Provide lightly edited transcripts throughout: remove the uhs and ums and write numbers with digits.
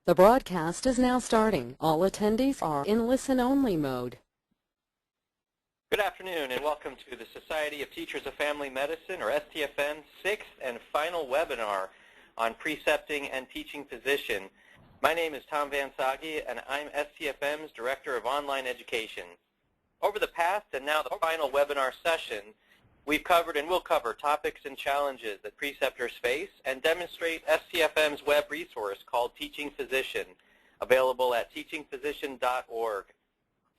The broadcast is now starting. All attendees are in listen-only mode. Good afternoon and welcome to the Society of Teachers of Family Medicine, or STFM, sixth and final webinar on precepting and teaching physician. My name is Tom Van Sage and I'm STFM's Director of Online Education. Over the past and now the final webinar session, we've covered and will cover topics and challenges that preceptors face and demonstrate STFM's web resource called Teaching Physician, available at teachingphysician.org.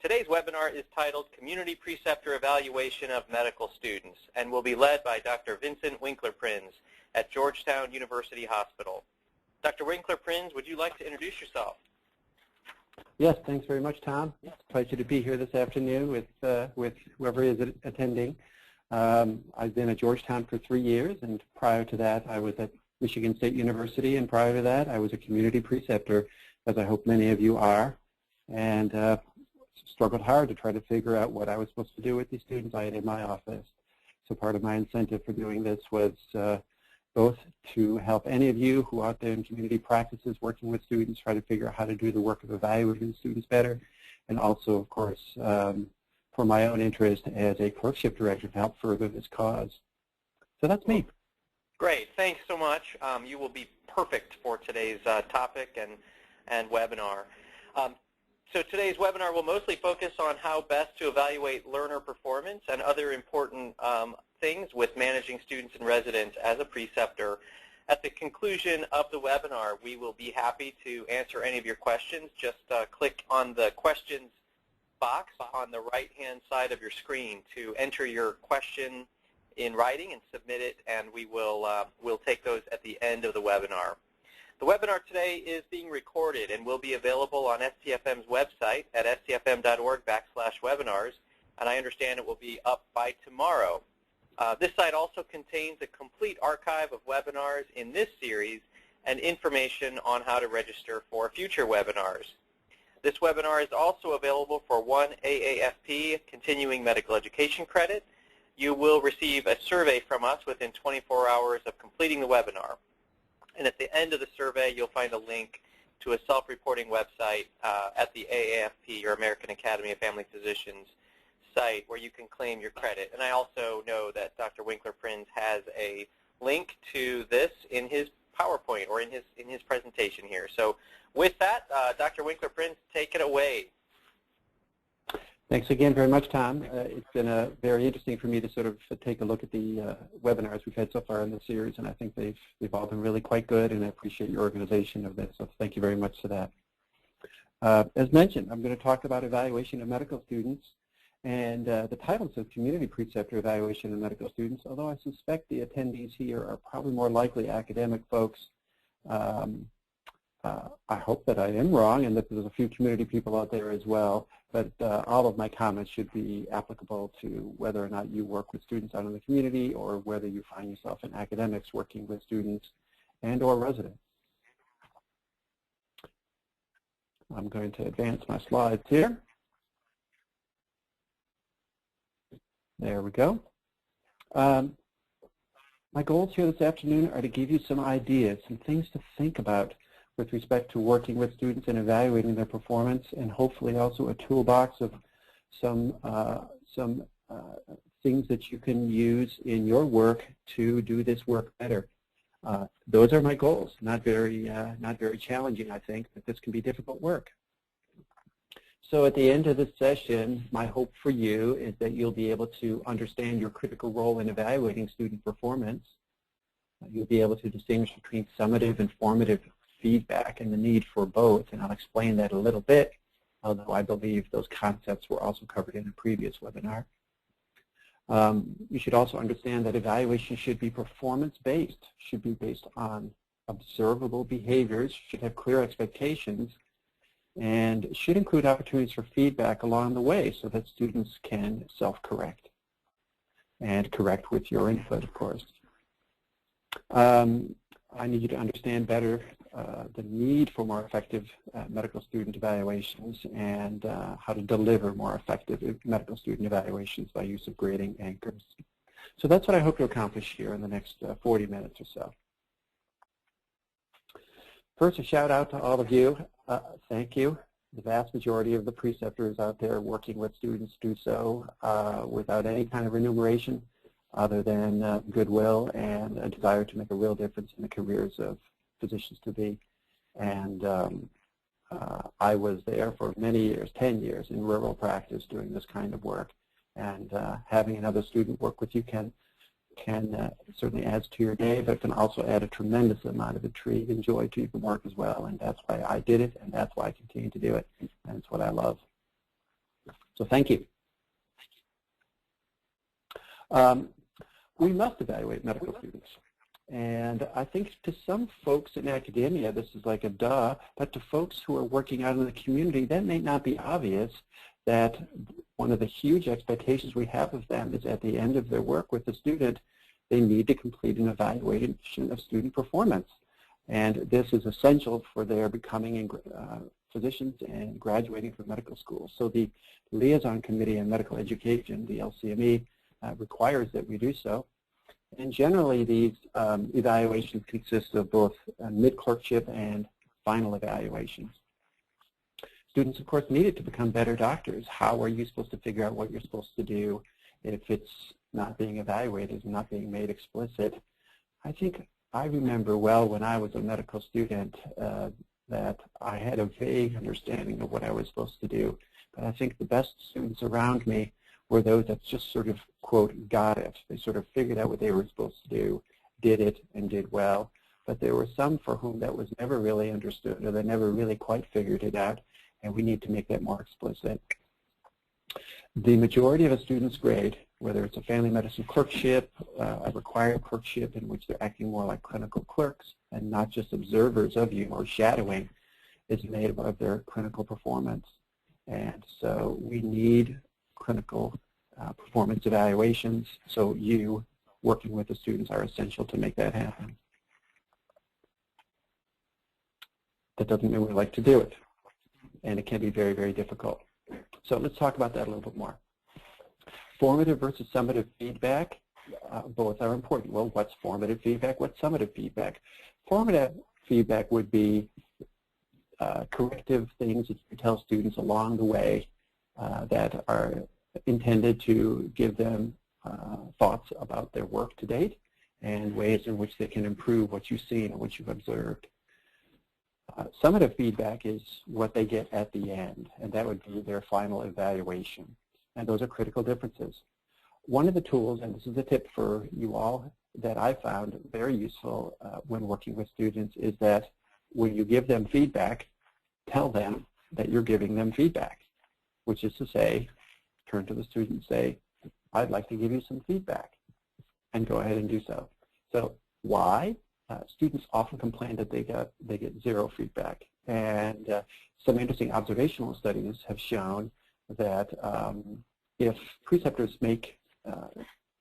Today's webinar is titled Community Preceptor Evaluation of Medical Students and will be led by Dr. Vincent Winkler-Prins at Georgetown University Hospital. Dr. Winkler-Prins, would you like to introduce yourself? Yes, thanks very much, Tom. It's a pleasure to be here this afternoon with whoever is attending. I've been at Georgetown for 3 years, and prior to that I was at Michigan State University, and prior to that I was a community preceptor, as I hope many of you are, and struggled hard to try to figure out what I was supposed to do with these students I had in my office. So part of my incentive for doing this was both to help any of you who are out there in community practices working with students try to figure out how to do the work of evaluating students better, and also, of course, for my own interest as a clerkship director to help further this cause. So that's me. Great. Thanks so much. You will be perfect for today's topic and webinar. So today's webinar will mostly focus on how best to evaluate learner performance and other important things with managing students and residents as a preceptor. At the conclusion of the webinar, we will be happy to answer any of your questions. Just click on the questions box on the right-hand side of your screen to enter your question in writing and submit it, and we'll take those at the end of the webinar. The webinar today is being recorded and will be available on STFM's website at stfm.org/webinars, and I understand it will be up by tomorrow. This site also contains a complete archive of webinars in this series and information on how to register for future webinars. This webinar is also available for 1 AAFP continuing medical education credit. You will receive a survey from us within 24 hours of completing the webinar. And at the end of the survey, you'll find a link to a self-reporting website at the AAFP, or American Academy of Family Physicians, site where you can claim your credit. And I also know that Dr. Winkler-Prins has a link to this in his PowerPoint or in his presentation here. So with that, Dr. Winkler-Prins, take it away. Thanks again very much, Tom. It's been very interesting for me to sort of take a look at the webinars we've had so far in this series, and I think they've all been really quite good, and I appreciate your organization of this, so thank you very much for that. As mentioned, I'm going to talk about evaluation of medical students, and the title says Community Preceptor Evaluation of Medical Students, although I suspect the attendees here are probably more likely academic folks. I hope that I am wrong and that there's a few community people out there as well, but all of my comments should be applicable to whether or not you work with students out in the community or whether you find yourself in academics working with students and or residents. I'm going to advance my slides here. There we go. My goals here this afternoon are to give you some ideas, some things to think about with respect to working with students and evaluating their performance, and hopefully also a toolbox of some things that you can use in your work to do this work better. Those are my goals. Not very challenging, I think, but this can be difficult work. So at the end of this session, my hope for you is that you'll be able to understand your critical role in evaluating student performance. You'll be able to distinguish between summative and formative feedback and the need for both, and I'll explain that a little bit, although I believe those concepts were also covered in a previous webinar. You should also understand that evaluation should be performance-based, should be based on observable behaviors, should have clear expectations, and should include opportunities for feedback along the way so that students can self-correct and correct with your input, of course. I need you to understand better the need for more effective medical student evaluations and how to deliver more effective medical student evaluations by use of grading anchors. So that's what I hope to accomplish here in the next 40 minutes or so. First, a shout out to all of you. Thank you. The vast majority of the preceptors out there working with students do so without any kind of remuneration other than goodwill and a desire to make a real difference in the careers of physicians-to-be. And I was there for many years, 10 years, in rural practice doing this kind of work. And having another student work with you can certainly adds to your day, but can also add a tremendous amount of intrigue and joy to your work as well. And that's why I did it, and that's why I continue to do it, and it's what I love. So thank you. We must evaluate medical students. And I think to some folks in academia, this is like a duh, but to folks who are working out in the community, that may not be obvious that one of the huge expectations we have of them is at the end of their work with the student, they need to complete an evaluation of student performance. And this is essential for their becoming physicians and graduating from medical school. So the Liaison Committee on Medical Education, the LCME, requires that we do so. And generally these evaluations consist of both mid-clerkship and final evaluations. Students, of course, need it to become better doctors. How are you supposed to figure out what you're supposed to do if it's not being evaluated and not being made explicit? I think I remember well when I was a medical student that I had a vague understanding of what I was supposed to do. But I think the best students around me were those that just sort of, quote, got it. They sort of figured out what they were supposed to do, did it, and did well. But there were some for whom that was never really understood, or they never really quite figured it out, and we need to make that more explicit. The majority of a student's grade, whether it's a family medicine clerkship, a required clerkship in which they're acting more like clinical clerks and not just observers of you or shadowing, is made of their clinical performance. And so we need clinical performance evaluations, so you working with the students are essential to make that happen. That doesn't mean we like to do it, and it can be very, very difficult. So let's talk about that a little bit more. Formative versus summative feedback, both are important. Well, what's formative feedback? What's summative feedback? Formative feedback would be corrective things that you tell students along the way that are intended to give them thoughts about their work to date and ways in which they can improve what you've seen and what you've observed. Summative feedback is what they get at the end, and that would be their final evaluation. And those are critical differences. One of the tools, and this is a tip for you all that I found very useful when working with students, is that when you give them feedback, tell them that you're giving them feedback, which is to say, turn to the student and say, I'd like to give you some feedback, and go ahead and do so. So why? Students often complain that they get zero feedback, and some interesting observational studies have shown that if preceptors make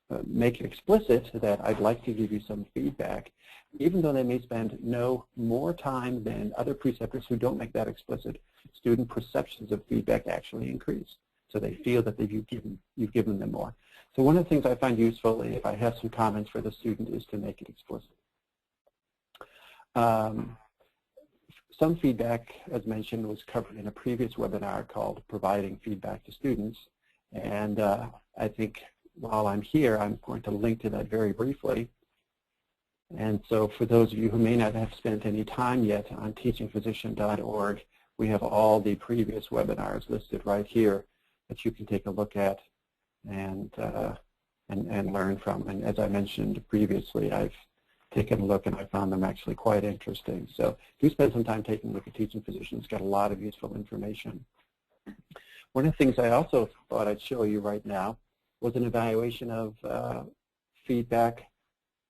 it explicit that I'd like to give you some feedback, even though they may spend no more time than other preceptors who don't make that explicit, student perceptions of feedback actually increase. So they feel that you've given them more. So one of the things I find useful if I have some comments for the student is to make it explicit. Some feedback, as mentioned, was covered in a previous webinar called Providing Feedback to Students. And I think while I'm here, I'm going to link to that very briefly. And so for those of you who may not have spent any time yet on teachingphysician.org, we have all the previous webinars listed right here that you can take a look at and learn from. And as I mentioned previously, I've taken a look and I found them actually quite interesting. So do spend some time taking a look at Teaching Physicians. It's got a lot of useful information. One of the things I also thought I'd show you right now was an evaluation of feedback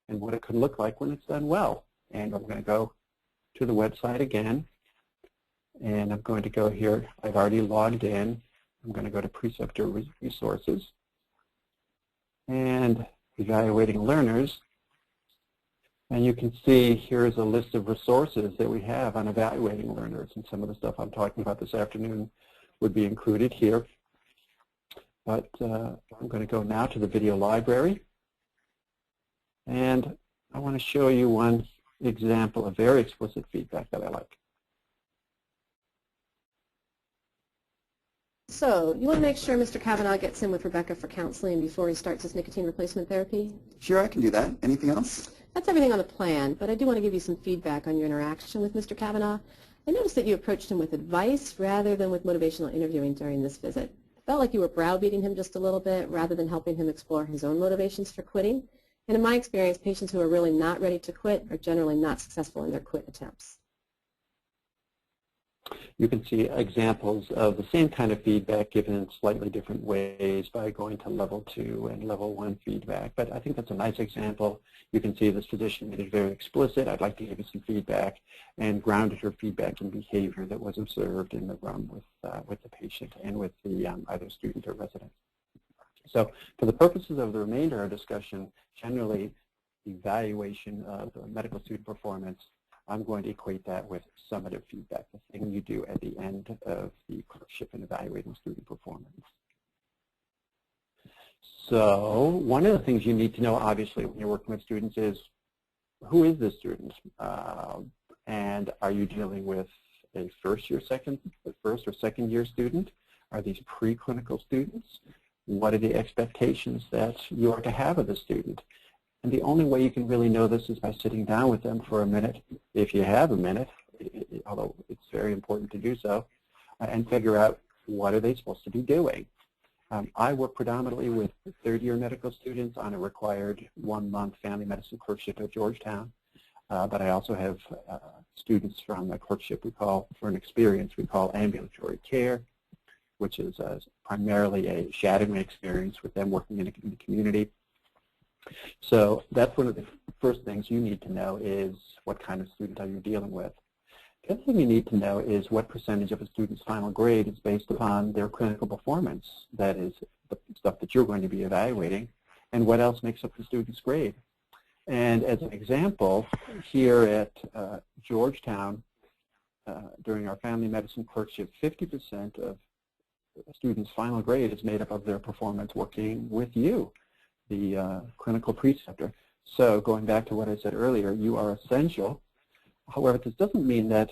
and what it could look like when it's done well. And I'm going to go to the website again, and I'm going to go here. I've already logged in. I'm going to go to Preceptor Resources and Evaluating Learners. And you can see here's a list of resources that we have on evaluating learners, and some of the stuff I'm talking about this afternoon would be included here. But I'm going to go now to the video library, and I want to show you one example of very explicit feedback that I like. So you want to make sure Mr. Kavanaugh gets in with Rebecca for counseling before he starts his nicotine replacement therapy? Sure, I can do that. Anything else? That's everything on the plan, but I do want to give you some feedback on your interaction with Mr. Kavanaugh. I noticed that you approached him with advice rather than with motivational interviewing during this visit. I felt like you were browbeating him just a little bit rather than helping him explore his own motivations for quitting. And in my experience, patients who are really not ready to quit are generally not successful in their quit attempts. You can see examples of the same kind of feedback given in slightly different ways by going to level 2 and level 1 feedback. But I think that's a nice example. You can see this physician made it very explicit. I'd like to give you some feedback, and grounded her feedback in behavior that was observed in the room with the patient and with the either student or resident. So for the purposes of the remainder of our discussion, generally evaluation of the medical student performance, I'm going to equate that with summative feedback, the thing you do at the end of the clerkship in evaluating student performance. So one of the things you need to know, obviously, when you're working with students is, who is this student? And are you dealing with a first or second year student? Are these preclinical students? What are the expectations that you are to have of the student? And the only way you can really know this is by sitting down with them for a minute, if you have a minute, although it's very important to do so, and figure out what are they supposed to be doing. I work predominantly with third-year medical students on a required 1-month family medicine clerkship at Georgetown, but I also have students from a clerkship for an experience we call ambulatory care, which is primarily a shadowing experience with them working in the community. So that's one of the first things you need to know is what kind of student are you dealing with. The other thing you need to know is what percentage of a student's final grade is based upon their clinical performance, that is the stuff that you're going to be evaluating, and what else makes up the student's grade. And as an example, here at Georgetown, during our family medicine clerkship, 50% of a student's final grade is made up of their performance working with you, the clinical preceptor. So going back to what I said earlier, you are essential. However, this doesn't mean that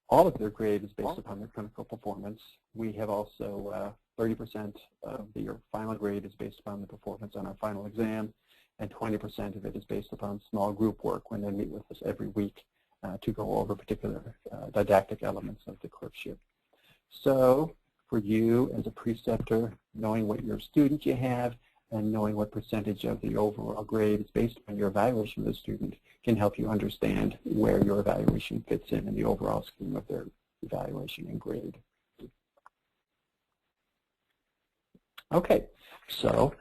all of their grade is based upon their clinical performance. We have also 30% of your final grade is based upon the performance on our final exam, and 20% of it is based upon small group work when they meet with us every week to go over particular didactic elements of the clerkship. So for you as a preceptor, knowing what your student you have and knowing what percentage of the overall grade is based on your evaluation of the student can help you understand where your evaluation fits in the overall scheme of their evaluation and grade. Okay, so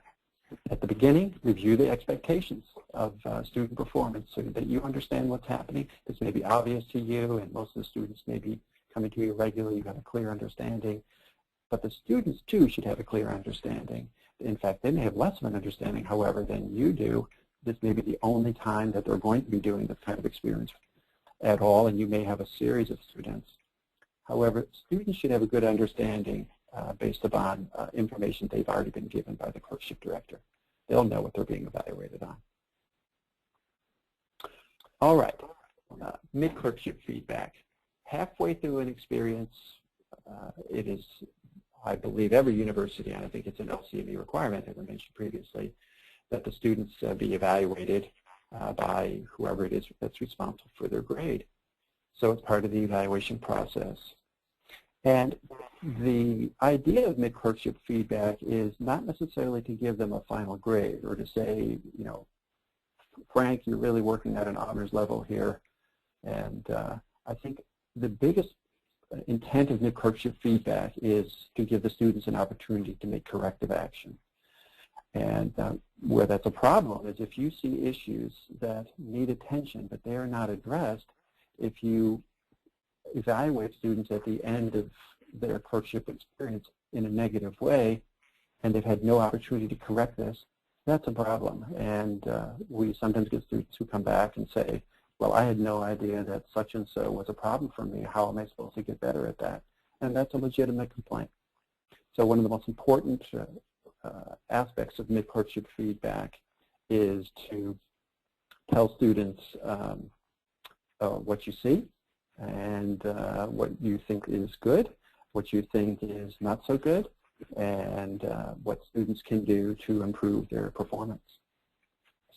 at the beginning, review the expectations of student performance so that you understand what's happening. This may be obvious to you, and most of the students may be coming to you regularly. You have a clear understanding. But the students, too, should have a clear understanding. In fact, they may have less of an understanding, however, than you do. This may be the only time that they're going to be doing this kind of experience at all, and you may have a series of students. However, students should have a good understanding based upon information they've already been given by the clerkship director. They'll know what they're being evaluated on. All right, mid-clerkship feedback. Halfway through an experience, it is, I believe, every university, and I think it's an LCME requirement that we mentioned previously, that the students be evaluated by whoever it is that's responsible for their grade. So it's part of the evaluation process. And the idea of mid-clerkship feedback is not necessarily to give them a final grade or to say, you know, Frank, you're really working at an honors level here. And I think the biggest intent of mid-clerkship feedback is to give the students an opportunity to make corrective action. And where that's a problem is if you see issues that need attention but they are not addressed, if you evaluate students at the end of their clerkship experience in a negative way and they've had no opportunity to correct this, that's a problem. And we sometimes get students who come back and say, well, I had no idea that such and so was a problem for me. How am I supposed to get better at that? And that's a legitimate complaint. So one of the most important aspects of mid-clerkship feedback is to tell students what you see and what you think is good, what you think is not so good, and what students can do to improve their performance.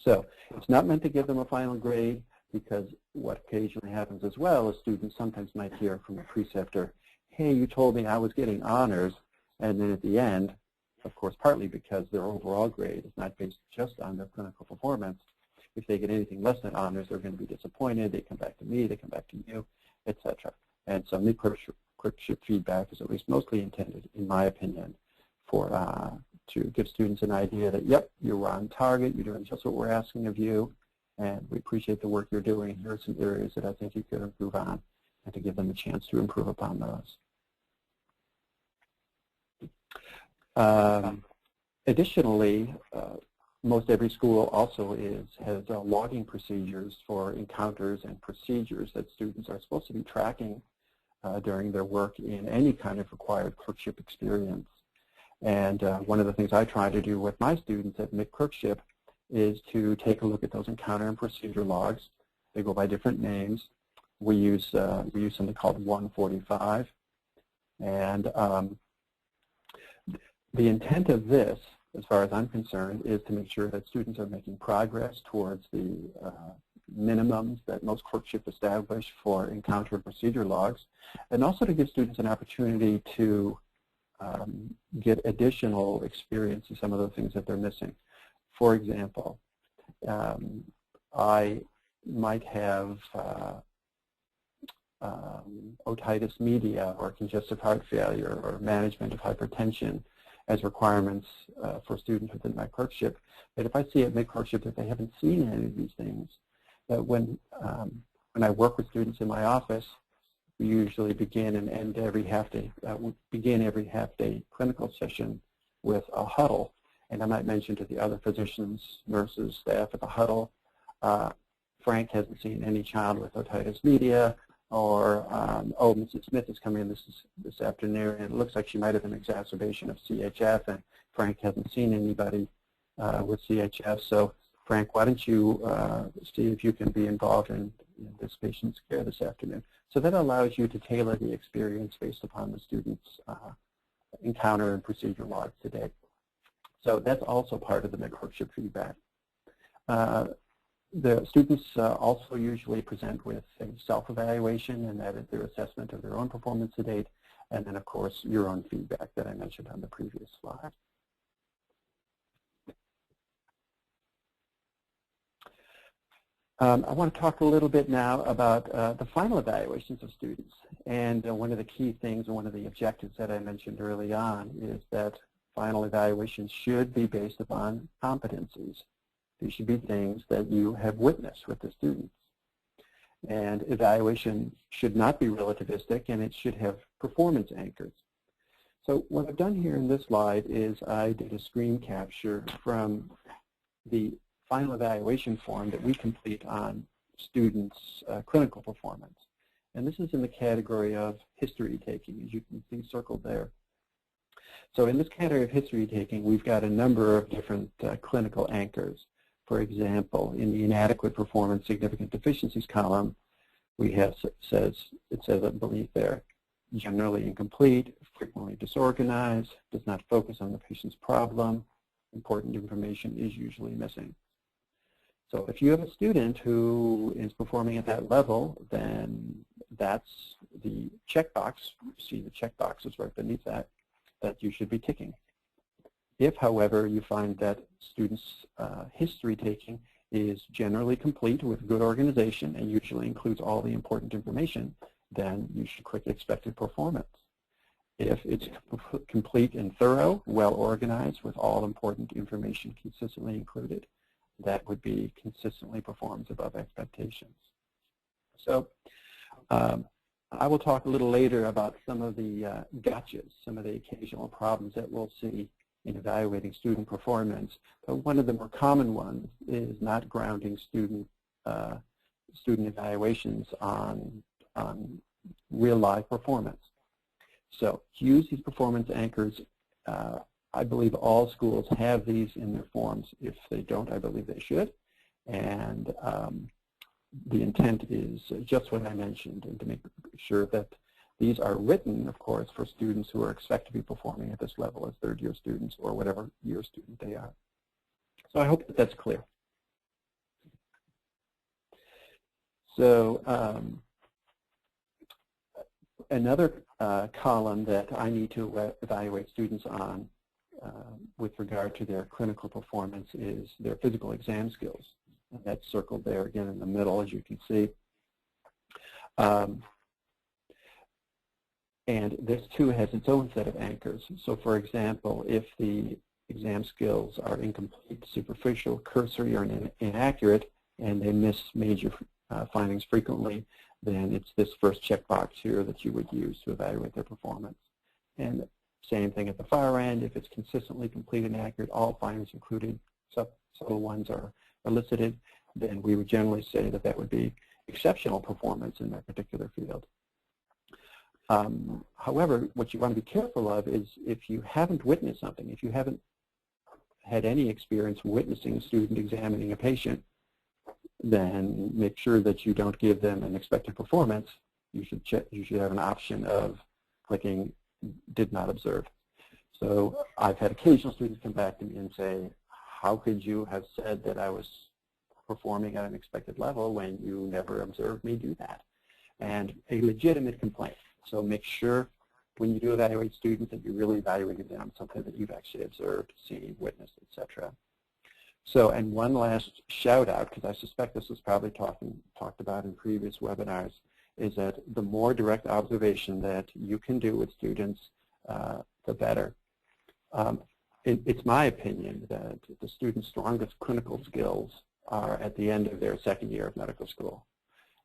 So it's not meant to give them a final grade, because what occasionally happens as well is students sometimes might hear from a preceptor, hey, you told me I was getting honors, and then at the end, of course, partly because their overall grade is not based just on their clinical performance, if they get anything less than honors, they're going to be disappointed. They come back to me, they come back to you, etc. And so mid-clerkship feedback is at least mostly intended, in my opinion, for to give students an idea that, yep, you're on target, you're doing just what we're asking of you, and we appreciate the work you're doing. Here are some areas that I think you could improve on, and to give them a chance to improve upon those. Additionally, most every school also has logging procedures for encounters and procedures that students are supposed to be tracking during their work in any kind of required clerkship experience. And one of the things I try to do with my students at mid-clerkship is to take a look at those encounter and procedure logs. They go by different names. We use something called 145. And the intent of this, as far as I'm concerned, is to make sure that students are making progress towards the minimums that most clerkships establish for encounter and procedure logs, and also to give students an opportunity to get additional experience in some of the things that they're missing. For example, I might have otitis media or congestive heart failure or management of hypertension as requirements for students within my clerkship. But if I see at mid-clerkship that they haven't seen any of these things, that when I work with students in my office, we usually begin and end every half-day, every half-day clinical session with a huddle. And I might mention to the other physicians, nurses, staff at the huddle, Frank hasn't seen any child with otitis media, or, oh, Mrs. Smith is coming in this afternoon, and it looks like she might have an exacerbation of CHF, and Frank hasn't seen anybody with CHF. So, Frank, why don't you see if you can be involved in this patient's care this afternoon? So that allows you to tailor the experience based upon the student's encounter and procedure logs today. So that's also part of the mid-clerkship feedback. The students also usually present with a self-evaluation, and that is their assessment of their own performance to date, and then, of course, your own feedback that I mentioned on the previous slide. I want to talk a little bit now about the final evaluations of students. And one of the key things and one of the objectives that I mentioned early on is that final evaluations should be based upon competencies. These should be things that you have witnessed with the students. And evaluation should not be relativistic, and it should have performance anchors. So what I've done here in this slide is I did a screen capture from the final evaluation form that we complete on students' clinical performance. And this is in the category of history taking, as you can see circled there. So in this category of history taking, we've got a number of different clinical anchors. For example, in the inadequate performance significant deficiencies column, we have it says I believe there, generally incomplete, frequently disorganized, does not focus on the patient's problem, important information is usually missing. So if you have a student who is performing at that level, then that's the checkbox. You see the checkboxes right beneath that you should be ticking. If, however, you find that students' history taking is generally complete with good organization and usually includes all the important information, then you should click expected performance. If it's complete and thorough, well organized with all important information consistently included, that would be consistently performs above expectations. So I will talk a little later about some of the gotchas, some of the occasional problems that we'll see in evaluating student performance. But one of the more common ones is not grounding student evaluations on real life performance. So use these performance anchors. I believe all schools have these in their forms. If they don't, I believe they should. And the intent is just what I mentioned, and to make sure that these are written, of course, for students who are expected to be performing at this level as third-year students or whatever year student they are. So I hope that that's clear. So another column that I need to evaluate students on with regard to their clinical performance is their physical exam skills. And that's circled there again in the middle, as you can see. And this too has its own set of anchors. So for example, if the exam skills are incomplete, superficial, cursory, or inaccurate, and they miss major findings frequently, then it's this first checkbox here that you would use to evaluate their performance. And same thing at the far end. If it's consistently complete and accurate, all findings included, subtle ones are elicited, then we would generally say that that would be exceptional performance in that particular field. However, what you want to be careful of is if you haven't witnessed something, if you haven't had any experience witnessing a student examining a patient, then make sure that you don't give them an expected performance. You should have an option of clicking did not observe. So I've had occasional students come back to me and say, how could you have said that I was performing at an expected level when you never observed me do that? And a legitimate complaint. So make sure when you do evaluate students that you're really evaluating them on something that you've actually observed, seen, witnessed, etc. So, and one last shout out, because I suspect this was probably talked about in previous webinars, is that the more direct observation that you can do with students, the better. It's my opinion that the students' strongest clinical skills are at the end of their second year of medical school.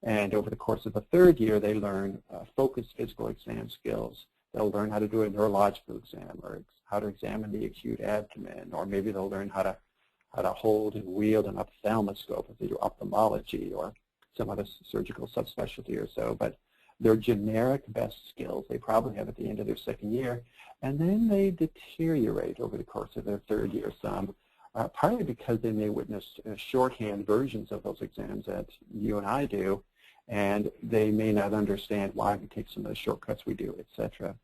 And over the course of the third year, they learn focused physical exam skills. They'll learn how to do a neurological exam, or how to examine the acute abdomen, or maybe they'll learn how to hold and wield an ophthalmoscope if they do ophthalmology or some other surgical subspecialty or so. But they're generic best skills they probably have at the end of their second year, and then they deteriorate over the course of their third year some. Partly because they may witness shorthand versions of those exams that you and I do, and they may not understand why we take some of the shortcuts we do, etc.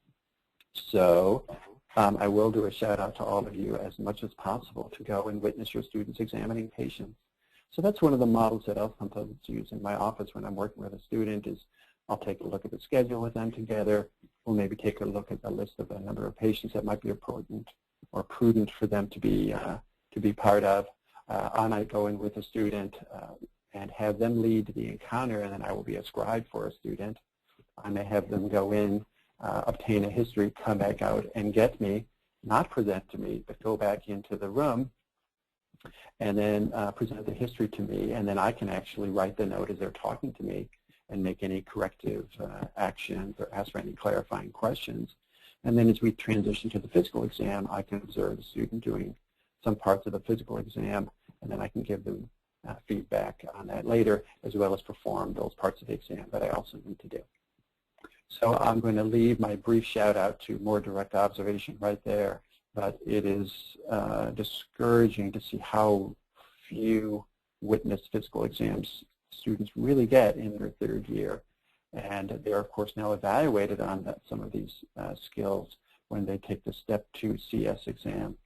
So I will do a shout out to all of you as much as possible to go and witness your students examining patients. So that's one of the models that I'll sometimes use in my office when I'm working with a student is I'll take a look at the schedule with them together. We'll maybe take a look at the list of a number of patients that might be important or prudent for them to be part of. I might go in with a student and have them lead the encounter, and then I will be a scribe for a student. I may have them go in, obtain a history, come back out and get me, not present to me, but go back into the room and then present the history to me, and then I can actually write the note as they're talking to me and make any corrective actions or ask for any clarifying questions. And then as we transition to the physical exam, I can observe the student doing some parts of the physical exam, and then I can give them feedback on that later, as well as perform those parts of the exam that I also need to do. So I'm going to leave my brief shout out to more direct observation right there, but it is discouraging to see how few witnessed physical exams students really get in their third year. And they're, of course, now evaluated on some of these skills when they take the Step 2 CS exam.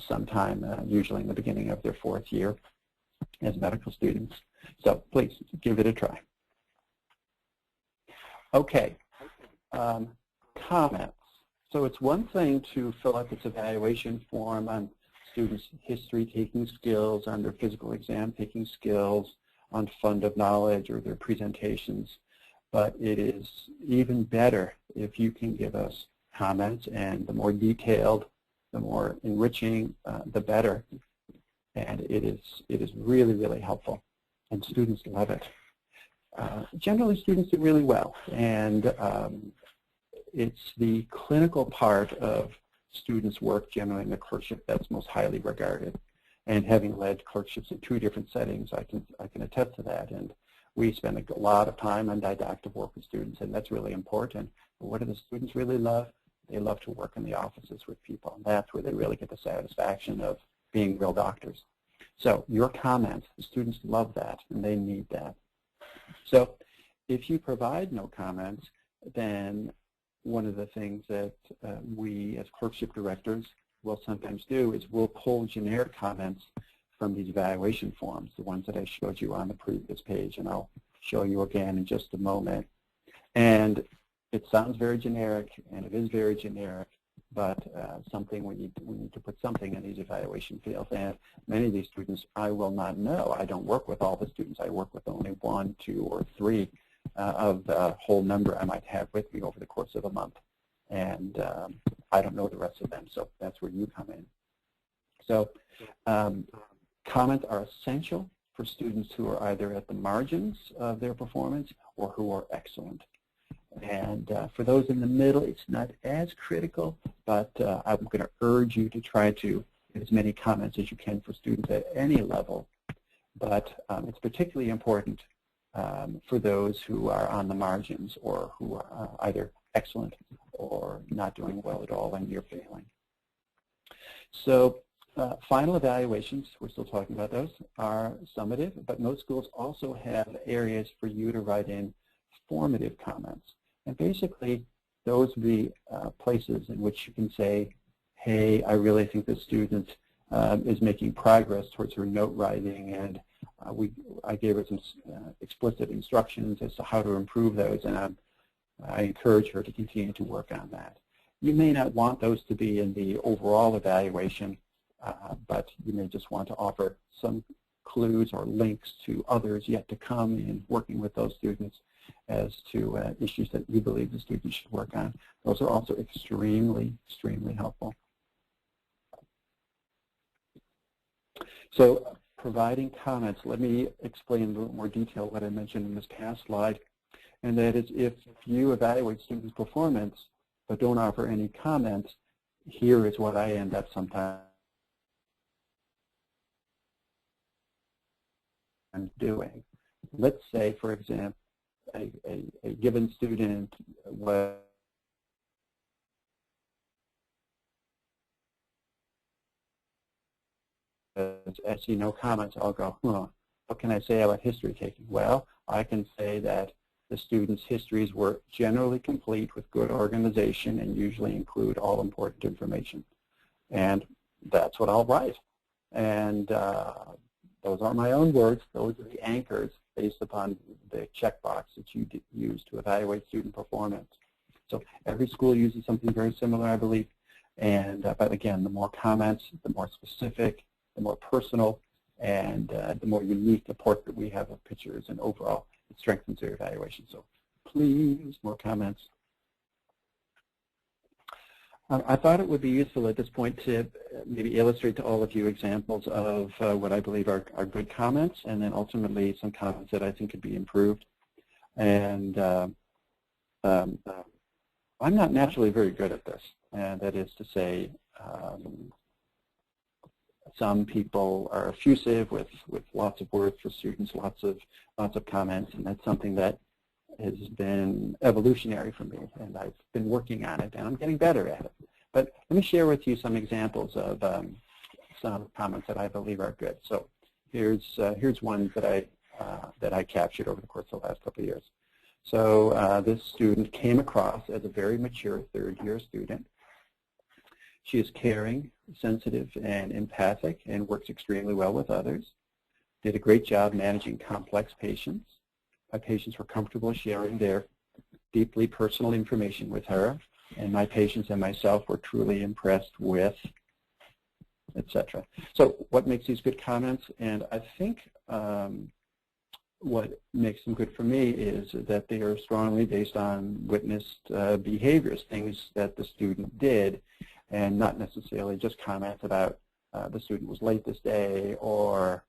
Sometime, usually in the beginning of their fourth year as medical students. So please give it a try. Okay, comments. So it's one thing to fill out this evaluation form on students' history-taking skills, on their physical exam-taking skills, on fund of knowledge or their presentations, but it is even better if you can give us comments, and the more detailed, the more enriching, the better. And it is really, really helpful. And students love it. Generally, students do really well. And it's the clinical part of students' work generally in the clerkship that's most highly regarded. And having led clerkships in 2 different settings, I can attest to that. And we spend a lot of time on didactic work with students, and that's really important. But what do the students really love? They love to work in the offices with people, and that's where they really get the satisfaction of being real doctors. So your comments, the students love that, and they need that. So if you provide no comments, then one of the things that we as clerkship directors will sometimes do is we'll pull generic comments from these evaluation forms, the ones that I showed you on the previous page, and I'll show you again in just a moment. And it sounds very generic, and it is very generic, but something we need to put something in these evaluation fields. And many of these students I will not know. I don't work with all the students. I work with only 1, 2, or 3 of the whole number I might have with me over the course of a month. And I don't know the rest of them, so that's where you come in. So comments are essential for students who are either at the margins of their performance or who are excellent. And for those in the middle, it's not as critical, but I'm going to urge you to try to get as many comments as you can for students at any level. But it's particularly important for those who are on the margins or who are either excellent or not doing well at all and you're failing. So final evaluations, we're still talking about those, are summative, but most schools also have areas for you to write in formative comments. And basically, those would be places in which you can say, hey, I really think the student is making progress towards her note writing, and I gave her some explicit instructions as to how to improve those, and I encourage her to continue to work on that. You may not want those to be in the overall evaluation, but you may just want to offer some clues or links to others yet to come in working with those students as to issues that you believe the students should work on. Those are also extremely, extremely helpful. So providing comments, let me explain in a little more detail what I mentioned in this past slide, and that is if you evaluate students' performance but don't offer any comments, here is what I end up sometimes doing. Let's say, for example, a given student was I see no comments, I'll go, what can I say about history taking? Well, I can say that the students' histories were generally complete with good organization and usually include all important information. And that's what I'll write. And those aren't my own words. Those are the anchors based upon the checkbox that you use to evaluate student performance. So every school uses something very similar, I believe. And but again, the more comments, the more specific, the more personal, and the more unique the portrait we have of pictures, and overall it strengthens your evaluation. So please, more comments. I thought it would be useful at this point to maybe illustrate to all of you examples of what I believe are good comments, and then ultimately some comments that I think could be improved. And I'm not naturally very good at this, and that is to say, some people are effusive with lots of words for students, lots of comments, and that's something that has been evolutionary for me, and I've been working on it, and I'm getting better at it. But let me share with you some examples of some comments that I believe are good. So here's one that I captured over the course of the last couple of years. So this student came across as a very mature third-year student. She is caring, sensitive, and empathic, and works extremely well with others. Did a great job managing complex patients. My patients were comfortable sharing their deeply personal information with her, and my patients and myself were truly impressed with, etc. So what makes these good comments? And I think what makes them good for me is that they are strongly based on witnessed behaviors, things that the student did, and not necessarily just comments about the student was late this day, or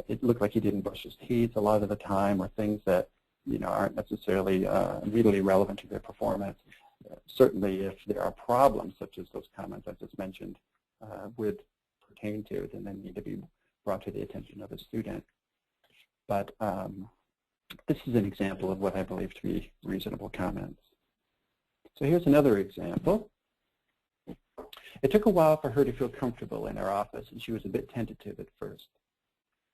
it looked like he didn't brush his teeth a lot of the time, or things that aren't necessarily immediately relevant to their performance. Certainly, if there are problems, such as those comments I just mentioned, would pertain to, then they need to be brought to the attention of the student. But this is an example of what I believe to be reasonable comments. So here's another example. It took a while for her to feel comfortable in her office, and she was a bit tentative at first.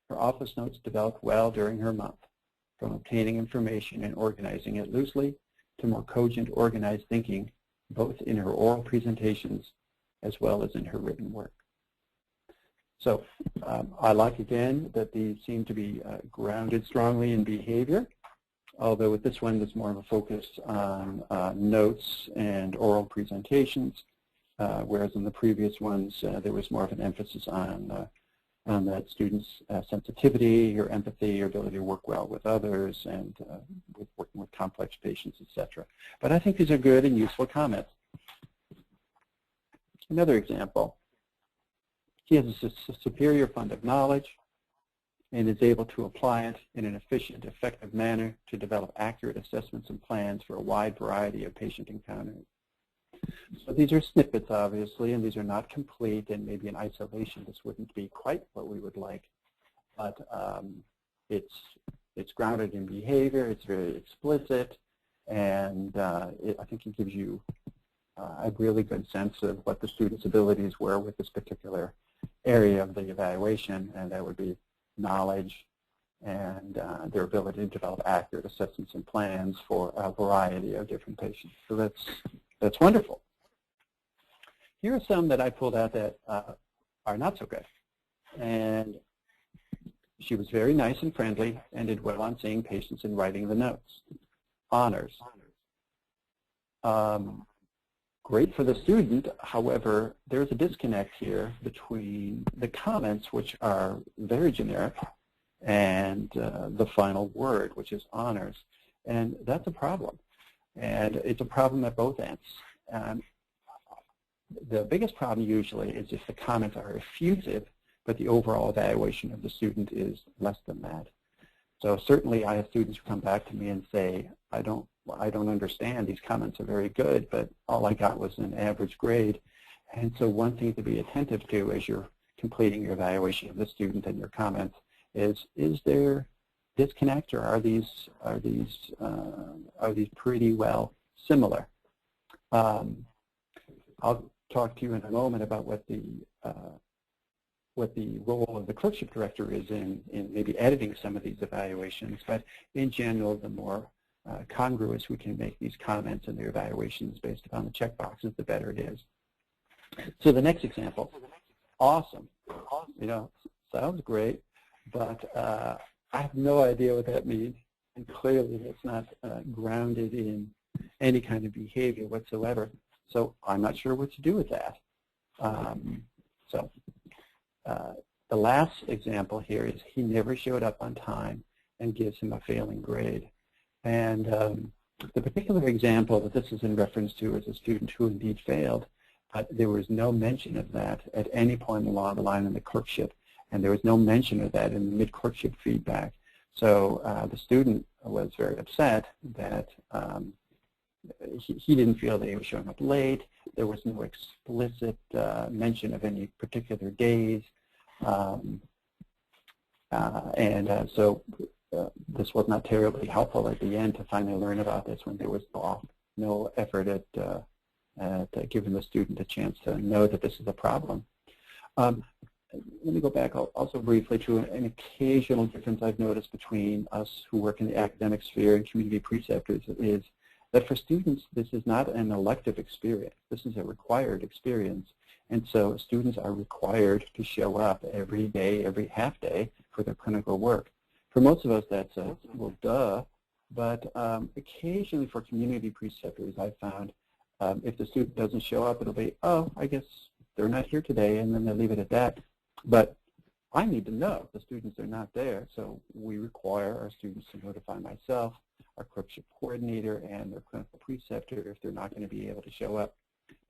Her office notes developed well during her month, from obtaining information and organizing it loosely to more cogent, organized thinking, both in her oral presentations as well as in her written work. So I like, again, that these seem to be grounded strongly in behavior, although with this one there's more of a focus on notes and oral presentations, whereas in the previous ones there was more of an emphasis on that student's sensitivity or empathy or ability to work well with others and with working with complex patients, etc. But I think these are good and useful comments. Another example. He has a superior fund of knowledge and is able to apply it in an efficient, effective manner to develop accurate assessments and plans for a wide variety of patient encounters. So these are snippets, obviously, and these are not complete, and maybe in isolation this wouldn't be quite what we would like, but it's grounded in behavior, it's very explicit, and I think it gives you a really good sense of what the student's abilities were with this particular area of the evaluation, and that would be knowledge and their ability to develop accurate assessments and plans for a variety of different patients. So that's wonderful. Here are some that I pulled out that are not so good. And she was very nice and friendly and did well on seeing patients and writing the notes. Honors. Great for the student, however, there's a disconnect here between the comments, which are very generic, and the final word, which is honors. And that's a problem. And it's a problem at both ends. The biggest problem usually is if the comments are effusive, but the overall evaluation of the student is less than that. So certainly I have students who come back to me and say, I don't understand, these comments are very good, but all I got was an average grade. And so one thing to be attentive to as you're completing your evaluation of the student and your comments is there disconnect, or are these pretty well similar? I'll talk to you in a moment about what the role of the clerkship director is in maybe editing some of these evaluations, but in general, the more congruous we can make these comments and their evaluations based upon the checkboxes, the better it is. So the next example, awesome. You know, sounds great, but I have no idea what that means, and clearly it's not grounded in any kind of behavior whatsoever. So I'm not sure what to do with that. The last example here is he never showed up on time and gives him a failing grade. And the particular example that this is in reference to is a student who indeed failed, but there was no mention of that at any point along the line in the clerkship, and there was no mention of that in the mid-clerkship feedback. So the student was very upset that he didn't feel that he was showing up late. There was no explicit mention of any particular days. So this was not terribly helpful at the end to finally learn about this when there was no effort at giving the student a chance to know that this is a problem. Let me go back also briefly to an occasional difference I've noticed between us who work in the academic sphere and community preceptors is that for students, this is not an elective experience. This is a required experience. And so students are required to show up every day, every half day for their clinical work. For most of us, that's a, well, duh. But occasionally for community preceptors, I've found if the student doesn't show up, it'll be, oh, I guess they're not here today, and then they leave it at that. But I need to know the students are not there, so we require our students to notify myself, our clerkship coordinator, and their clinical preceptor if they're not going to be able to show up.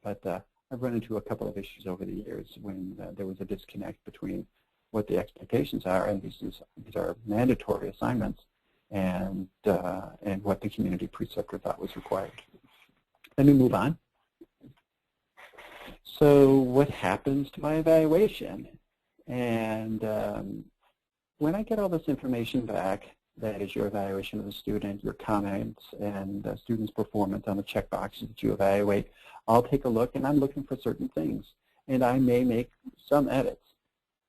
But I've run into a couple of issues over the years when there was a disconnect between what the expectations are, and these are mandatory assignments, and what the community preceptor thought was required. Let me move on. So what happens to my evaluation? And when I get all this information back, that is your evaluation of the student, your comments, and the student's performance on the checkboxes that you evaluate. I'll take a look, and I'm looking for certain things. And I may make some edits.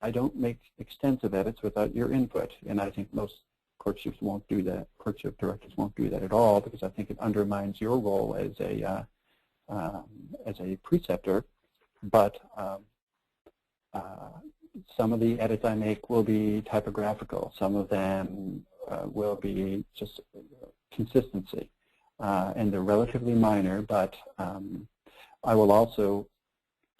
I don't make extensive edits without your input, and I think most clerkships won't do that. Clerkship directors won't do that at all, because I think it undermines your role as a preceptor. But some of the edits I make will be typographical. Some of them will be just consistency, and they're relatively minor. But I will also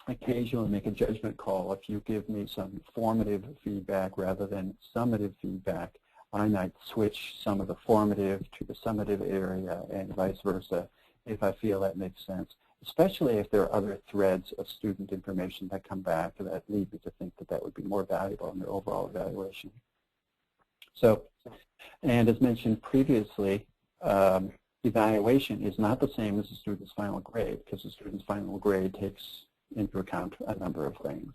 occasionally make a judgment call. If you give me some formative feedback rather than summative feedback, I might switch some of the formative to the summative area and vice versa if I feel that makes sense, especially if there are other threads of student information that come back that lead me to think that that would be more valuable in their overall evaluation. So, and as mentioned previously, evaluation is not the same as the student's final grade, because the student's final grade takes into account a number of things.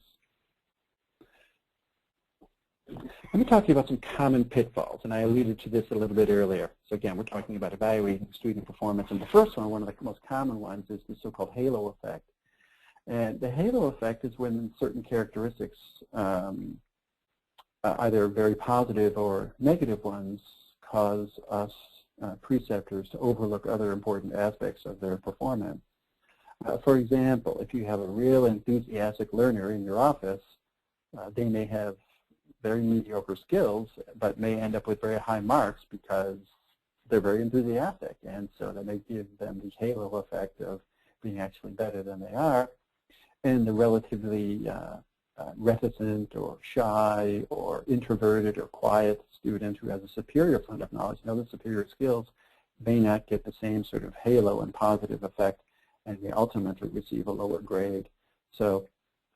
Let me talk to you about some common pitfalls, and I alluded to this a little bit earlier. So again, we're talking about evaluating student performance, and the first one of the most common ones, is the so-called halo effect. And the halo effect is when certain characteristics, either very positive or negative ones, cause us preceptors to overlook other important aspects of their performance. For example, if you have a real enthusiastic learner in your office, they may have very mediocre skills, but may end up with very high marks because they're very enthusiastic, and so that may give them the halo effect of being actually better than they are. And the relatively reticent or shy or introverted or quiet student who has a superior fund of knowledge and other superior skills may not get the same sort of halo and positive effect, and may ultimately receive a lower grade. So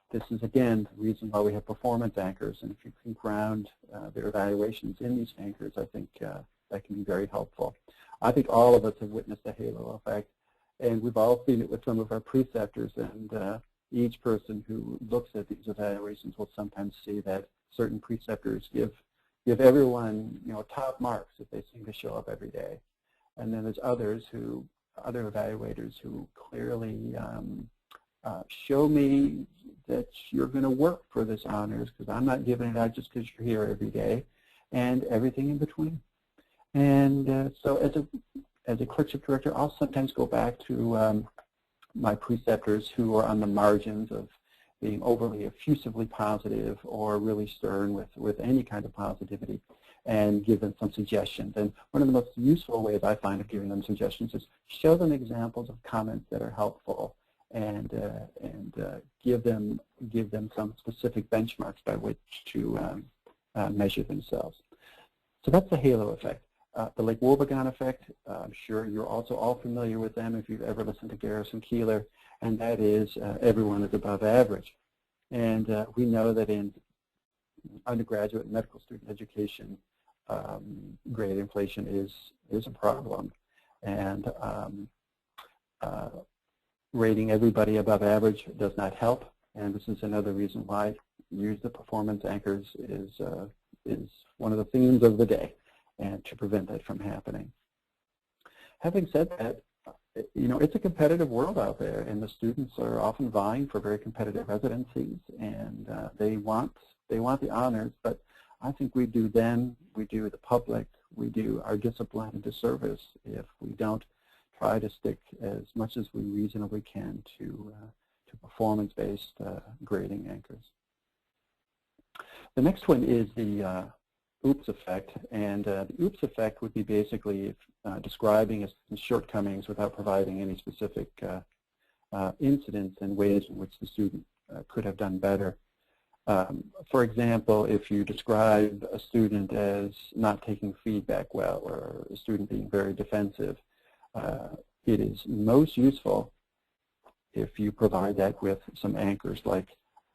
this is, again, the reason why we have performance anchors, and if you can ground their evaluations in these anchors, I think that can be very helpful. I think all of us have witnessed the halo effect, and we've all seen it with some of our preceptors, and each person who looks at these evaluations will sometimes see that certain preceptors give everyone, top marks if they seem to show up every day. And then there's other evaluators who clearly show me that you're going to work for this honors, because I'm not giving it out just because you're here every day, and everything in between. And so as a clerkship director, I'll sometimes go back to my preceptors who are on the margins of being overly effusively positive or really stern with any kind of positivity, and give them some suggestions. And one of the most useful ways I find of giving them suggestions is show them examples of comments that are helpful, and give them some specific benchmarks by which to measure themselves. So that's the halo effect. The Lake Wobegon effect, I'm sure you're also all familiar with them if you've ever listened to Garrison Keillor, and that is everyone is above average. And we know that in undergraduate and medical student education, grade inflation is a problem. And rating everybody above average does not help, and this is another reason why use the performance anchors is one of the themes of the day, and to prevent that from happening. Having said that, it's a competitive world out there, and the students are often vying for very competitive residencies, and they want the honors, but I think we do them, we do the public, we do our discipline a disservice if we don't try to stick as much as we reasonably can to performance-based grading anchors. The next one is the OOPS effect, and the OOPS effect would be basically describing its shortcomings without providing any specific incidents and ways in which the student could have done better. For example, if you describe a student as not taking feedback well, or a student being very defensive, it is most useful if you provide that with some anchors, like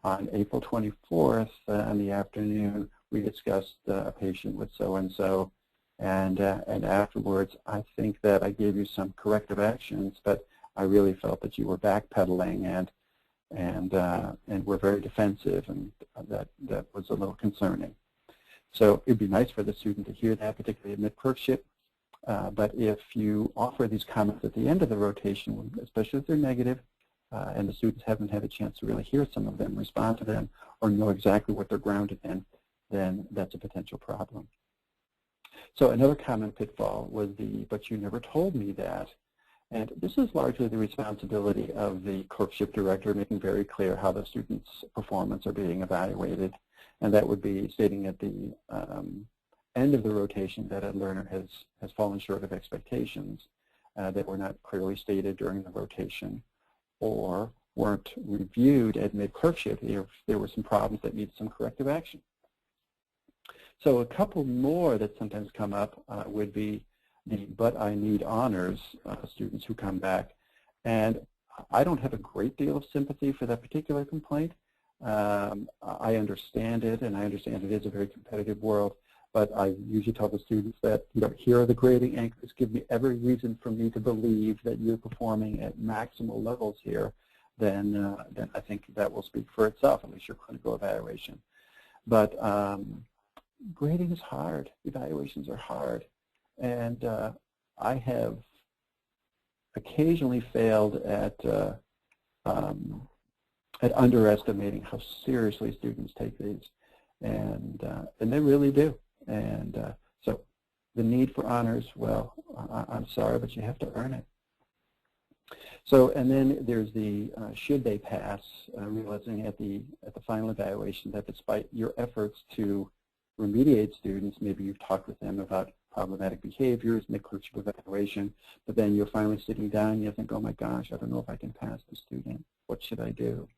on April 24th in the afternoon, we discussed a patient with so-and-so, and afterwards I think that I gave you some corrective actions, but I really felt that you were backpedaling and were very defensive, and that was a little concerning. So it'd be nice for the student to hear that, particularly at mid-clerkship. But if you offer these comments at the end of the rotation, especially if they're negative, and the students haven't had a chance to really hear some of them, respond to them, or know exactly what they're grounded in, then that's a potential problem. So another common pitfall was but you never told me that. And this is largely the responsibility of the clerkship director, making very clear how the students' performance are being evaluated. And that would be stating at the end of the rotation that a learner has fallen short of expectations that were not clearly stated during the rotation, or weren't reviewed at mid-clerkship if there were some problems that needed some corrective action. So a couple more that sometimes come up would be the "but I need honors" students who come back. And I don't have a great deal of sympathy for that particular complaint. I understand it, and I understand it is a very competitive world, but I usually tell the students that, here are the grading anchors. Give me every reason for me to believe that you're performing at maximal levels here. Then I think that will speak for itself, at least your clinical evaluation. But grading is hard. Evaluations are hard. And I have occasionally failed at underestimating how seriously students take these. And they really do. And so the need for honors, well, I'm sorry, but you have to earn it. So, and then there's the should they pass, realizing at the final evaluation that despite your efforts to remediate students, maybe you've talked with them about problematic behaviors, mid-clerkship evaluation, but then you're finally sitting down and you think, oh my gosh, I don't know if I can pass the student. What should I do?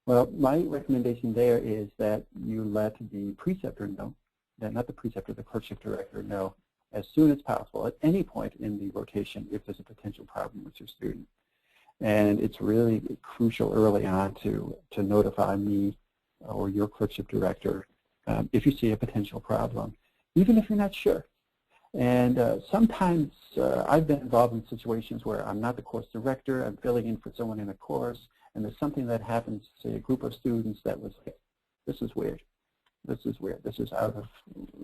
Well, my recommendation there is that you let the preceptor know, not the preceptor, the clerkship director know as soon as possible at any point in the rotation if there's a potential problem with your student. And it's really crucial early on to notify me or your clerkship director if you see a potential problem, even if you're not sure. And sometimes I've been involved in situations where I'm not the course director, I'm filling in for someone in a course, and there's something that happens, say a group of students that was like, this is weird, this is weird, this is out of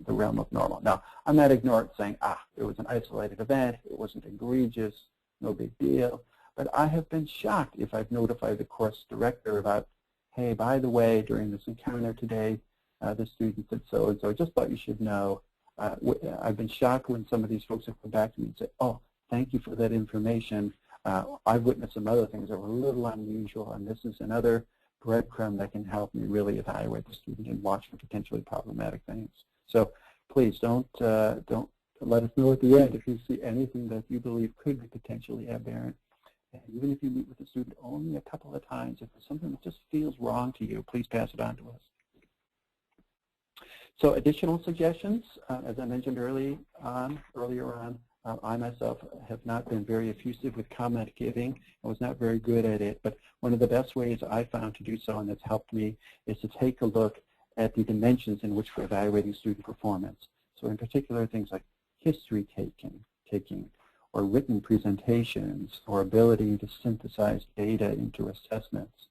the realm of normal. Now, I'm not ignoring saying, it was an isolated event, it wasn't egregious, no big deal, but I have been shocked if I've notified the course director about, hey, by the way, during this encounter today, the student said so-and-so, just thought you should know. I've been shocked when some of these folks have come back to me and said, oh, thank you for that information. I've witnessed some other things that were a little unusual, and this is another breadcrumb that can help me really evaluate the student and watch for potentially problematic things. So please don't let us know at the end if you see anything that you believe could be potentially aberrant. And even if you meet with the student only a couple of times, if there's something that just feels wrong to you, please pass it on to us. So additional suggestions, as I mentioned earlier on, I myself have not been very effusive with comment giving. I was not very good at it, but one of the best ways I found to do so, and that's helped me, is to take a look at the dimensions in which we're evaluating student performance. So in particular, things like history taking, or written presentations, or ability to synthesize data into assessments,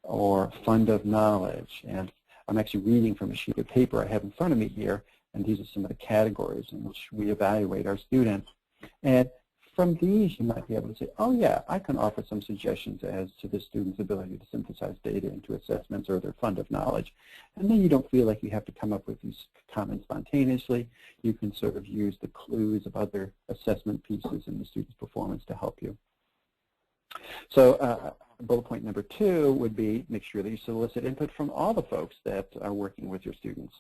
or fund of knowledge. And I'm actually reading from a sheet of paper I have in front of me here, and these are some of the categories in which we evaluate our students. And from these, you might be able to say, oh yeah, I can offer some suggestions as to the student's ability to synthesize data into assessments or their fund of knowledge. And then you don't feel like you have to come up with these comments spontaneously. You can sort of use the clues of other assessment pieces in the student's performance to help you. So bullet point number 2 would be make sure that you solicit input from all the folks that are working with your students.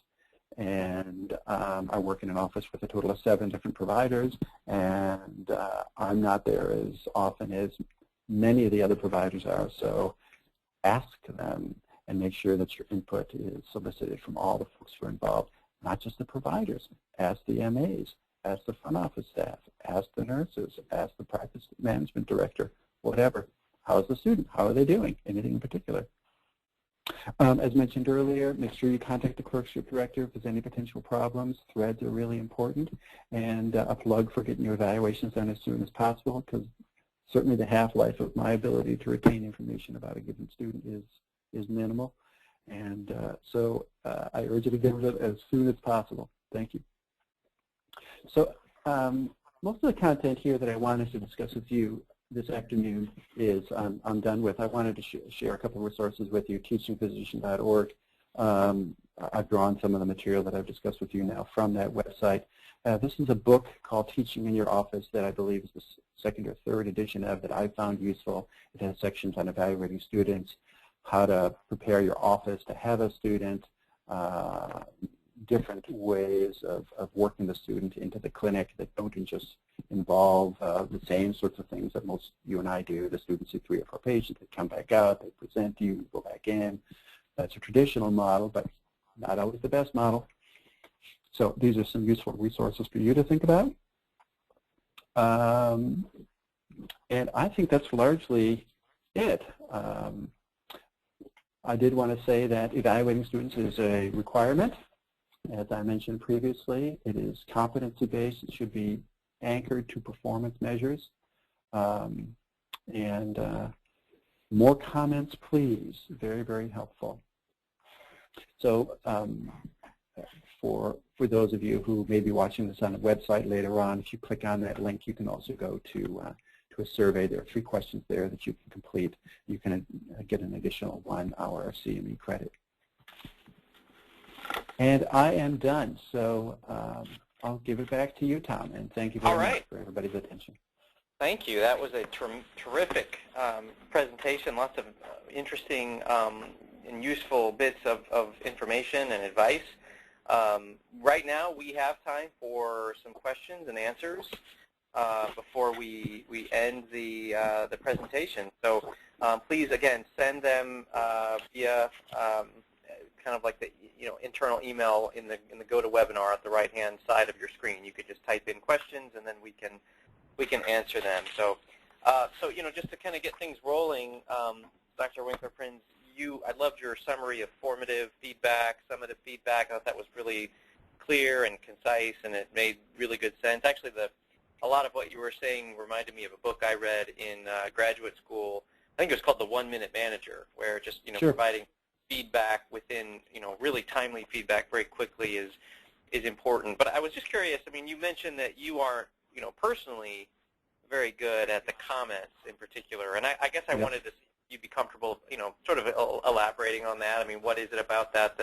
And I work in an office with a total of 7 different providers, and I'm not there as often as many of the other providers are. So ask them and make sure that your input is solicited from all the folks who are involved, not just the providers. Ask the MAs, ask the front office staff, ask the nurses, ask the practice management director, whatever. How's the student? How are they doing? Anything in particular? As mentioned earlier, make sure you contact the clerkship director if there's any potential problems. Threads are really important. And a plug for getting your evaluations done as soon as possible, because certainly the half-life of my ability to retain information about a given student is minimal. And so I urge you to get it as soon as possible. Thank you. So most of the content here that I wanted to discuss with you this afternoon is I'm done with. I wanted to share a couple of resources with you, teachingphysician.org. I've drawn some of the material that I've discussed with you now from that website. This is a book called Teaching in Your Office that I believe is the second or third edition of that I found useful. It has sections on evaluating students, how to prepare your office to have a student, different ways of working the student into the clinic that don't just involve the same sorts of things that most you and I do. The students see 3 or 4 patients, they come back out, they present to you, go back in. That's a traditional model, but not always the best model. So these are some useful resources for you to think about. And I think that's largely it. I did want to say that evaluating students is a requirement. As I mentioned previously, it is competency-based. It should be anchored to performance measures. More comments, please. Very, very helpful. So for those of you who may be watching this on the website later on, if you click on that link, you can also go to a survey. There are 3 questions there that you can complete. You can get an additional 1 hour of CME credit. And I am done. So I'll give it back to you, Tom, and thank you very much for everybody's attention. Thank you. That was a terrific presentation, lots of interesting and useful bits of information and advice. Right now we have time for some questions and answers before we end the presentation. So please, again, send them via kind of like the internal email in the GoToWebinar at the right-hand side of your screen. You could just type in questions, and then we can answer them. So just to kind of get things rolling, Dr. Winkler-Prins, I loved your summary of formative feedback, summative feedback. I thought that was really clear and concise, and it made really good sense. Actually, a lot of what you were saying reminded me of a book I read in graduate school. I think it was called The 1 Minute Manager, where just Sure. providing feedback within really timely feedback very quickly is important. But I was just curious. I mean, you mentioned that you aren't personally very good at the comments in particular, and I guess I wanted to see if you'd be comfortable sort of elaborating on that. I mean, what is it about that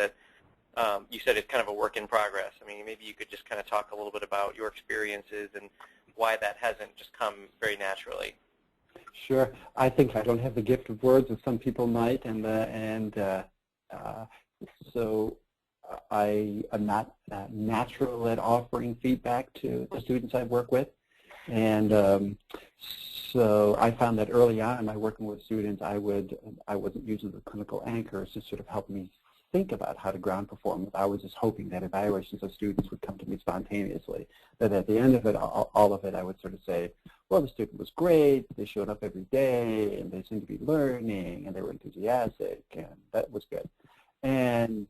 you said it's kind of a work in progress? I mean, maybe you could just kind of talk a little bit about your experiences and why that hasn't just come very naturally. Sure. I think I don't have the gift of words as some people might, so I am not natural at offering feedback to the students I work with. And so I found that early on in my working with students, I wasn't using the clinical anchors to sort of help me think about how to ground perform. I was just hoping that evaluations of students would come to me spontaneously. That at the end of it, all of it, I would sort of say, well, the student was great, they showed up every day, and they seemed to be learning, and they were enthusiastic, and that was good. And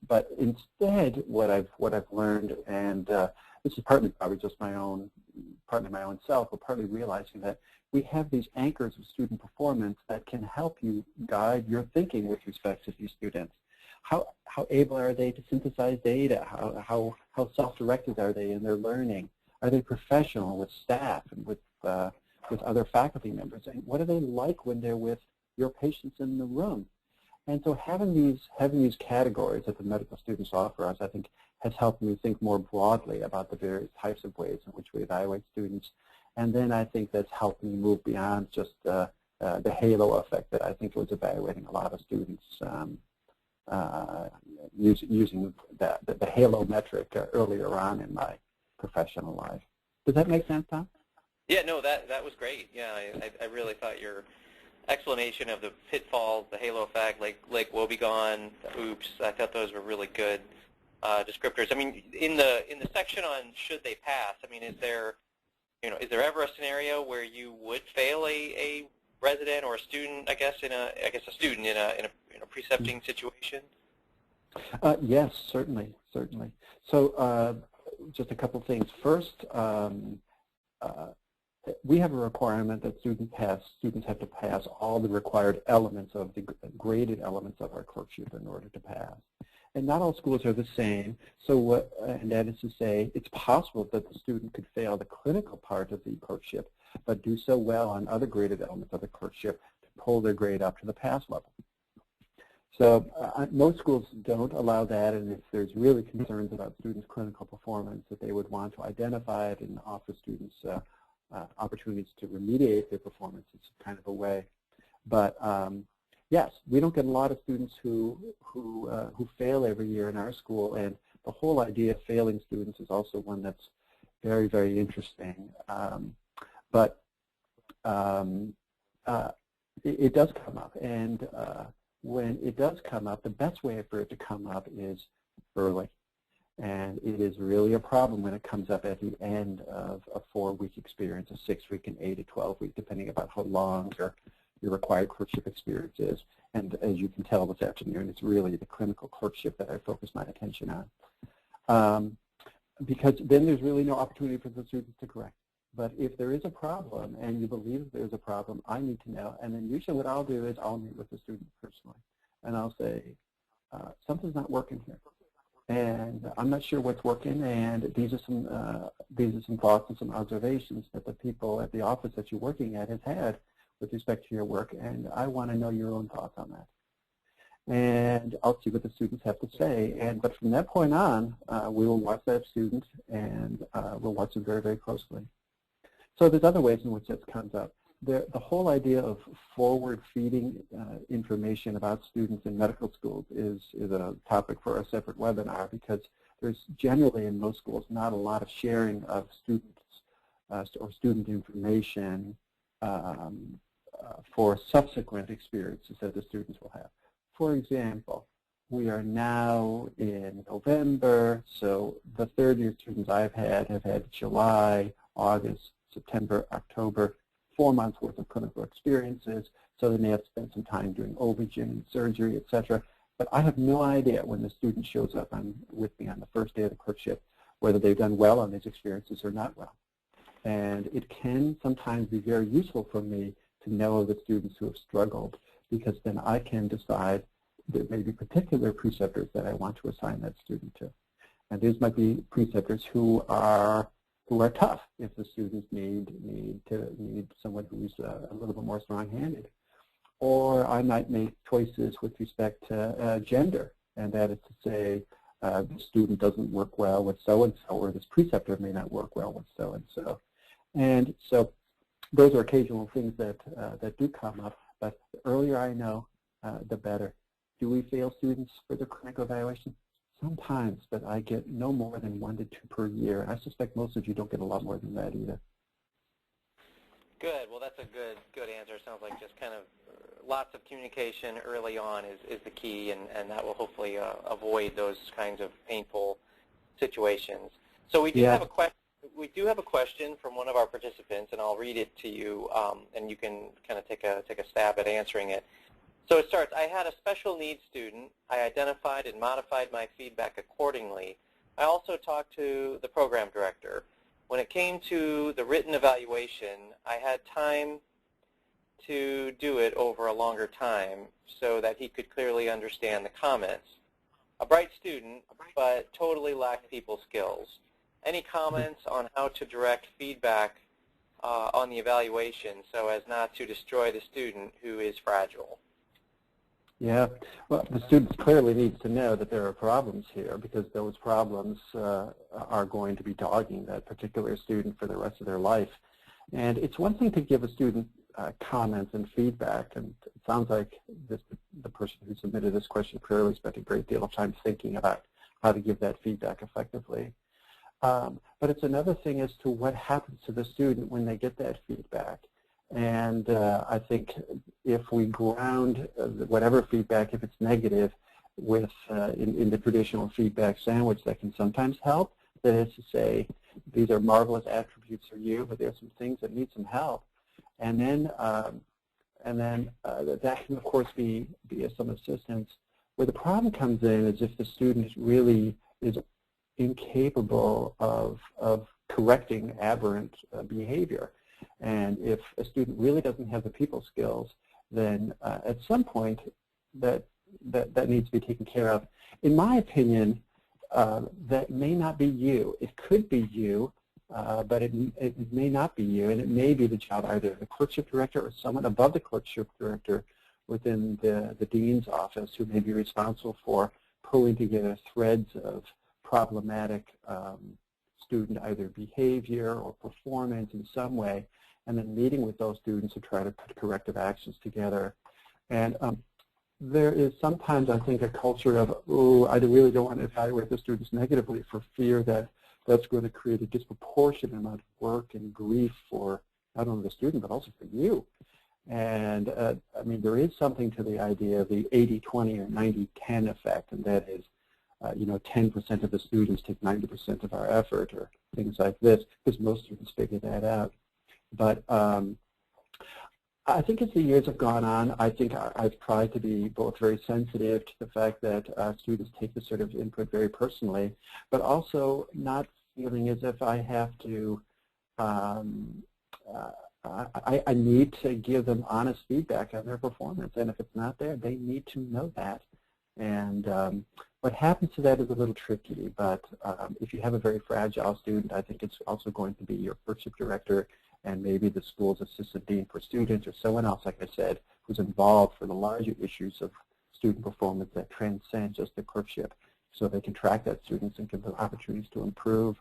but instead, what I've learned, and this is partly probably just my own self, but partly realizing that we have these anchors of student performance that can help you guide your thinking with respect to these students. How able are they to synthesize data? How self-directed are they in their learning? Are they professional with staff and with other faculty members? And what are they like when they're with your patients in the room? And so having these categories that the medical students offer us, I think, has helped me think more broadly about the various types of ways in which we evaluate students. And then I think that's helped me move beyond just the halo effect that I think was evaluating a lot of students using the halo metric earlier on in my professional life. Does that make sense, Tom? Yeah, no, that was great. Yeah, I really thought your explanation of the pitfalls, the halo effect, like woebegone, the oops, I thought those were really good descriptors. I mean, in the section on should they pass, I mean, is there ever a scenario where you would fail a resident or a student, a student in a precepting situation? Yes, certainly. So just a couple things. First, we have a requirement that students have to pass all the required elements of the graded elements of our clerkship in order to pass. And not all schools are the same, so and that is to say, it's possible that the student could fail the clinical part of the clerkship, but do so well on other graded elements of the clerkship to pull their grade up to the pass level. So most schools don't allow that, and if there's really concerns about students' clinical performance, that they would want to identify it and offer students opportunities to remediate their performance. It's kind of a way. But yes, we don't get a lot of students who fail every year in our school, and the whole idea of failing students is also one that's very, very interesting. But it does come up, and when it does come up, the best way for it to come up is early. And it is really a problem when it comes up at the end of a 4-week experience, a 6-week, an 8 to 12-week, depending about how long your required clerkship experience is. And as you can tell this afternoon, it's really the clinical clerkship that I focus my attention on. Because then there's really no opportunity for the students to correct. But if there is a problem and you believe there's a problem, I need to know. And then usually what I'll do is I'll meet with the student personally. And I'll say, something's not working here. And I'm not sure what's working, and these are some thoughts and some observations that the people at the office that you're working at has had with respect to your work, and I want to know your own thoughts on that. And I'll see what the students have to say. But from that point on, we will watch that student, and we'll watch them very, very closely. So there's other ways in which this comes up. The whole idea of forward-feeding information about students in medical schools is a topic for a separate webinar, because there's generally in most schools not a lot of sharing of students or student information for subsequent experiences that the students will have. For example, we are now in November, so the third-year students I've had have had July, August, September, October, 4 months worth of clinical experiences, so they may have spent some time doing OB-GYN and surgery, etc. But I have no idea when the student shows up with me on the first day of the clerkship whether they've done well on these experiences or not well. And it can sometimes be very useful for me to know the students who have struggled, because then I can decide there may be particular preceptors that I want to assign that student to. And these might be preceptors who are tough if the students need someone who's a little bit more strong-handed. Or I might make choices with respect to gender, and that is to say the student doesn't work well with so-and-so, or this preceptor may not work well with so-and-so. And so those are occasional things that do come up, but the earlier I know, the better. Do we fail students for the clinical evaluation? Sometimes, but I get no more than 1 to 2 per year. And I suspect most of you don't get a lot more than that either. Good. Well, that's a good answer. Sounds like just kind of lots of communication early on is the key, and that will hopefully avoid those kinds of painful situations. So we do have a question. We do have a question from one of our participants, and I'll read it to you, and you can kind of take a stab at answering it. So it starts, I had a special needs student. I identified and modified my feedback accordingly. I also talked to the program director. When it came to the written evaluation, I had time to do it over a longer time so that he could clearly understand the comments. A bright student, but totally lacked people skills. Any comments on how to direct feedback on the evaluation so as not to destroy the student who is fragile? Yeah, well, the students clearly need to know that there are problems here, because those problems are going to be dogging that particular student for the rest of their life. And it's one thing to give a student comments and feedback, and it sounds like the person who submitted this question clearly spent a great deal of time thinking about how to give that feedback effectively. But it's another thing as to what happens to the student when they get that feedback. And I think if we ground whatever feedback, if it's negative, with in the traditional feedback sandwich, that can sometimes help. That is to say, these are marvelous attributes for you, but there are some things that need some help. And then that can, of course, be some assistance. Where the problem comes in is if the student really is incapable of correcting aberrant behavior. And if a student really doesn't have the people skills, then at some point that needs to be taken care of. In my opinion, that may not be you. It could be you, but it may not be you, and it may be the job either of the clerkship director or someone above the clerkship director within the dean's office who may be responsible for pulling together threads of problematic student either behavior or performance in some way, and then meeting with those students to try to put corrective actions together. And there is sometimes, I think, a culture of, oh, I really don't want to evaluate the students negatively for fear that that's going to create a disproportionate amount of work and grief for not only the student but also for you. And I mean, there is something to the idea of the 80-20 or 90-10 effect, and that is, 10% of the students take 90% of our effort, or things like this, because most students figure that out. But I think as the years have gone on, I think I've tried to be both very sensitive to the fact that students take this sort of input very personally, but also not feeling as if I have to, I need to give them honest feedback on their performance, and if it's not there, they need to know that. And what happens to that is a little tricky, but if you have a very fragile student, I think it's also going to be your clerkship director and maybe the school's assistant dean for students or someone else, like I said, who's involved for the larger issues of student performance that transcend just the clerkship, so they can track that students and give them opportunities to improve.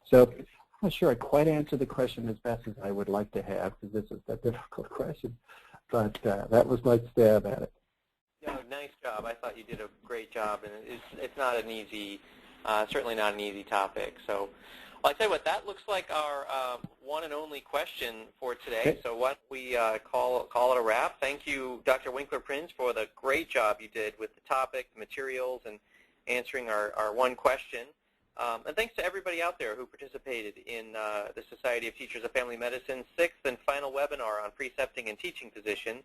So I'm not sure I quite answered the question as best as I would like to have, because this is a difficult question, but that was my stab at it. No, nice job. I thought you did a great job, and it's not an easy, certainly not an easy topic. So, well, I tell you what, that looks like our one and only question for today. Okay. So why don't we call it a wrap? Thank you, Dr. Winkler-Prinz, for the great job you did with the topic, the materials, and answering our one question. And thanks to everybody out there who participated in the Society of Teachers of Family Medicine's 6th and final webinar on precepting and teaching position.